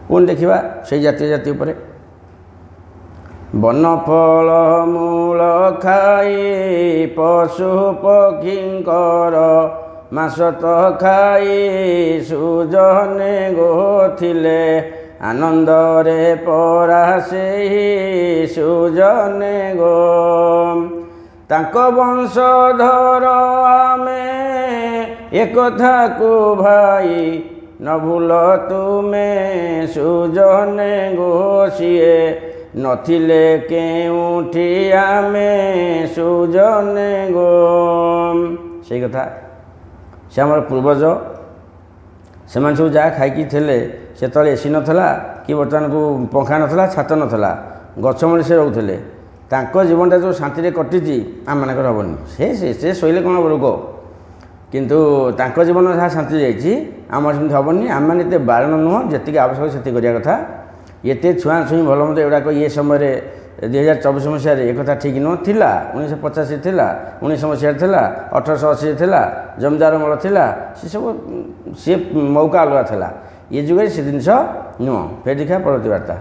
ପୁଣି ଦେଖିବା ସେଇ ଜାତି ଉପରେ। ବନଫଳ ମୂଳ ଖାଇ ପଶୁ ପକ୍ଷୀଙ୍କର ମାସ ତ ଖାଇ ସୁଜନେ ଗୋଥିଲେ ଆନନ୍ଦରେ ପରା ସେହି ସୁଜନେ ଗୋ। ତାଙ୍କ ବଂଶଧର ଆମେ ଏକଥାକୁ ଭାଇ ନ ଭୁଲ ତୁମେ ସୁଜନେ ଗୋ ସିଏ ନଥିଲେ କେଉଁଠି ଆମେ ସୁଜନେ ଗୋ। ସେଇ କଥା ସେ ଆମର ପୂର୍ବଜ ସେମାନେ ସବୁ ଯାହା ଖାଇକି ଥିଲେ ସେତେବେଳେ ଏସି ନଥିଲା କି ବର୍ତ୍ତମାନକୁ ପଙ୍ଖା ନଥିଲା ଛାତ ନଥିଲା ଗଛ ମୂଳେ ସେ ରହୁଥିଲେ। ତାଙ୍କ ଜୀବନଟା ଯେଉଁ ଶାନ୍ତିରେ କଟିଛି ଆମମାନଙ୍କର ହେବନି। ସେ ଶୋଇଲେ କ'ଣ ରୋଗ, କିନ୍ତୁ ତାଙ୍କ ଜୀବନ ଯାହା ଶାନ୍ତି ଯାଇଛି ଆମର ସେମିତି ହେବନି। ଆମମାନେ ଏତେ ବାରଣ ନୁହଁ, ଯେତିକି ଆବଶ୍ୟକ ସେତିକି କରିବା କଥା। ଏତେ ଛୁଆଁଛୁଇଁ ଭଲ ମନ୍ଦ ଏଗୁଡ଼ାକ ଇଏ ସମୟରେ 2024 ମସିହାରେ ଏକଥା ଠିକ୍ ନୁହଁ। ଥିଲା 1985 ଥିଲା, 19 ମସିହାରେ ଥିଲା, 1880 ଥିଲା, ଜମିଦାର ଅମଳ ଥିଲା, ସେସବୁ ସିଏ ମୌକା ଅଲଗା ଥିଲା। ଏ ଯୁଗରେ ସେ ଜିନିଷ ନୁହଁ। ଫେର ଦେଖିବା ପରବର୍ତ୍ତୀ ବାର୍ତ୍ତା।